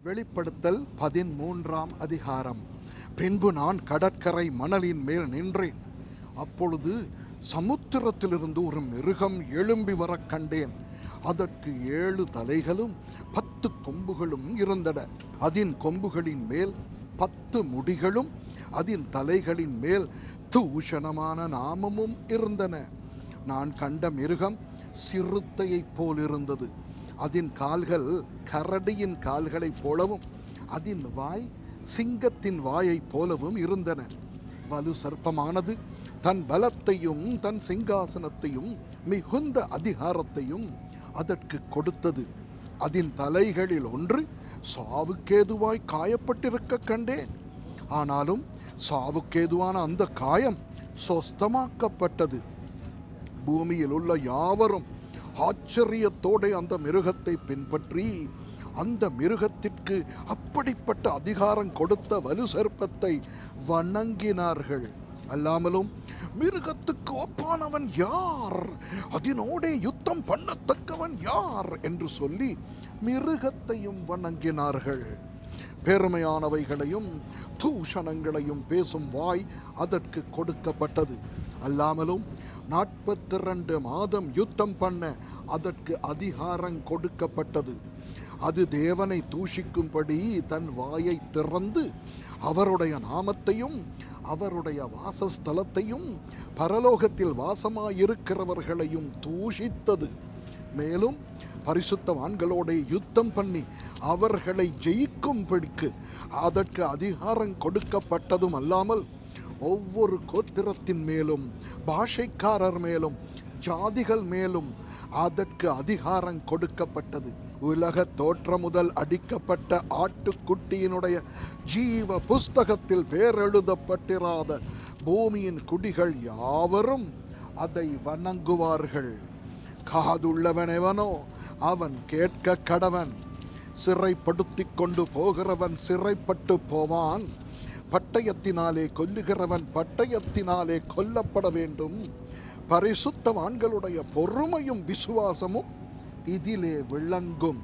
வெளிப்படுத்தல் 13ஆம் அதிகாரம். பின்பு நான் கடற்கரை மணலின் மேல் நின்றேன். அப்பொழுது சமுத்திரத்திலிருந்து ஒரு மிருகம் எழும்பி வர கண்டேன். அதற்கு 7 தலைகளும் 10 கொம்புகளும் இருந்தன. அதன் கொம்புகளின் மேல் 10 முடிகளும் அதன் தலைகளின் மேல் தூஷணமான நாமமும் இருந்தன. நான் கண்ட மிருகம் சிறுத்தையைப் போல் இருந்தது. அதன் கால்கள் கரடியின் கால்களைப் போலவும் அதன் வாய் சிங்கத்தின் வாயைப் போலவும் இருந்தன. வலு சர்ப்பமானது தன் பலத்தையும் தன் சிங்காசனத்தையும் மிகுந்த அதிகாரத்தையும் அதற்கு கொடுத்தது. அதன் தலைகளில் ஒன்று சாவுக்கேதுவாய் காயப்பட்டிருக்க கண்டேன். ஆனாலும் சாவுக்கேதுவான அந்த காயம் சொஸ்தமாக்கப்பட்டது. பூமியில் உள்ள யாவரும் ஆச்சரியத்தோடு அந்த மிருகத்தை பின்பற்றி அந்த மிருகத்திற்கு அப்படிப்பட்ட அதிகாரம் கொடுத்த வலு சர்ப்பத்தை வணங்கினார்கள். அல்லாமலும் மிருகத்துக்கு ஒப்பானவன் யார், அதனோடே யுத்தம் பண்ணத்தக்கவன் யார் என்று சொல்லி மிருகத்தையும் வணங்கினார்கள். பெருமையானவைகளையும் தூஷணங்களையும் பேசும் வாய் அதற்கு கொடுக்கப்பட்டது. அல்லாமலும் 42 மாதம் யுத்தம் பண்ண அதற்கு அதிகாரம் கொடுக்கப்பட்டது. அது தேவனை தூஷிக்கும்படி தன் வாயை திறந்து அவருடைய நாமத்தையும் அவருடைய வாசஸ்தலத்தையும் பரலோகத்தில் வாசமாயிருக்கிறவர்களையும் தூஷித்தது. மேலும் பரிசுத்தவான்களோட யுத்தம் பண்ணி அவர்களை ஜெயிக்கும்படிக்கு அதற்கு அதிகாரம் கொடுக்கப்பட்டதும் அல்லாமல் ஒவ்வொரு கோத்திரத்தின் மேலும் பாஷைக்காரர் மேலும் ஜாதிகள் மேலும் அதற்கு அதிகாரம் கொடுக்கப்பட்டது. உலக தோற்றம் முதல் அடிக்கப்பட்ட ஆட்டுக்குட்டியினுடைய ஜீவ புஸ்தகத்தில் பேரெழுதப்பட்டிராத பூமியின் குடிகள் யாவரும் அதை வணங்குவார்கள். காதுள்ளவன் எவனோ அவன் கேட்க கடவன். சிறைப்படுத்தி கொண்டு போகிறவன் சிறைப்பட்டு போவான். பட்டயத்தினாலே கொல்லுகிறவன் பட்டயத்தினாலே கொல்லப்பட வேண்டும். பரிசுத்தவான்களுடைய பொறுமையும் விசுவாசமும் இதிலே விளங்கும்.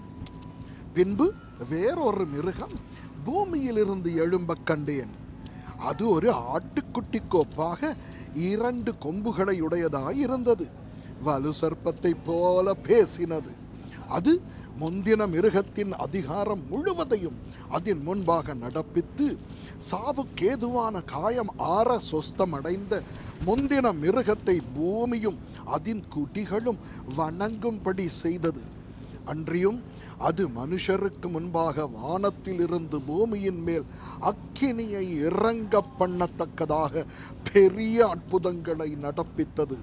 பின்பு வேறொரு மிருகம் பூமியிலிருந்து எழும்ப கண்டேன். அது ஒரு ஆட்டுக்குட்டிக்கு ஒப்பாக 2 கொம்புகளை உடையதாயிருந்தது. வலு சர்ப்பத்தை போல பேசினது. அது முந்தின மிருகத்தின் அதிகாரம் முழுவதையும் அதன் முன்பாக நடப்பித்து சாவுக்கேதுவான காயம் ஆற சொஸ்தமடைந்த முந்தின மிருகத்தை பூமியும் அதன் குடிகளும் வணங்கும்படி செய்தது. அன்றியும் அது மனுஷருக்கு முன்பாக வானத்தில் இருந்து பூமியின் மேல் அக்கினியை இறங்க பண்ணத்தக்கதாக பெரிய அற்புதங்களை நடப்பித்தது.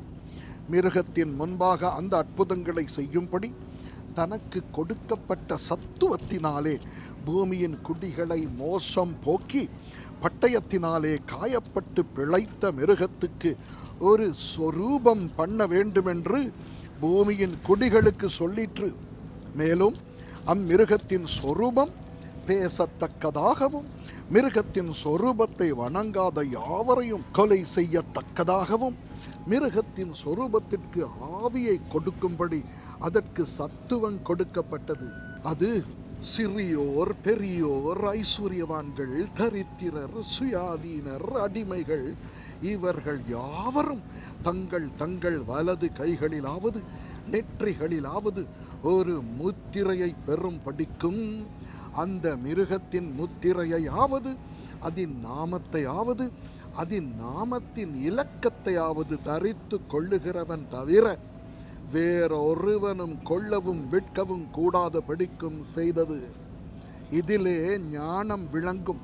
மிருகத்தின் முன்பாக அந்த அற்புதங்களை செய்யும்படி தனக்கு கொடுக்கப்பட்ட சத்துவத்தினாலே பூமியின் குடிகளை மோசம் போக்கி பட்டயத்தினாலே காயப்பட்டு பிழைத்த மிருகத்துக்கு ஒரு சொரூபம் பண்ண வேண்டுமென்று பூமியின் குடிகளுக்கு சொல்லிற்று. மேலும் அம்மிருகத்தின் சொரூபம் பேசத்தக்கதாகவும் மிருகத்தின் சொரூபத்தை வணங்காத யாவரையும் கொலை செய்யத்தக்கதாகவும் மிருகத்தின் சொரூபத்திற்கு ஆவியை கொடுக்கும்படி அதற்கு சத்துவம் கொடுக்கப்பட்டது. அது சிறியோர் பெரியோர் ஐஸ்வர்யவான்கள் தரித்திரர் சுயாதீனர் அடிமைகள் இவர்கள் யாவரும் தங்கள் தங்கள் வலது கைகளிலாவது நெற்றிகளிலாவது ஒரு முத்திரையை பெறும் படிக்கும் அந்த மிருகத்தின் முத்திரையாவது அதன் நாமத்தையாவது அதன் நாமத்தின் இலக்கத்தையாவது தரித்து கொள்ளுகிறவன் தவிர வேறொருவனும் கொள்ளவும் விற்கவும் கூடாத படிக்கும் செய்தது. இதிலே ஞானம் விளங்கும்.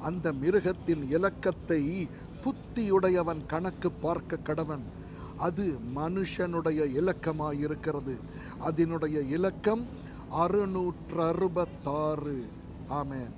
அந்த மிருகத்தின் இலக்கத்தை புத்தியுடையவன் கணக்கு பார்க்க கடவன். அது மனுஷனுடைய இலக்கமாயிருக்கிறது. அதனுடைய இலக்கம் 666. ஆமென்.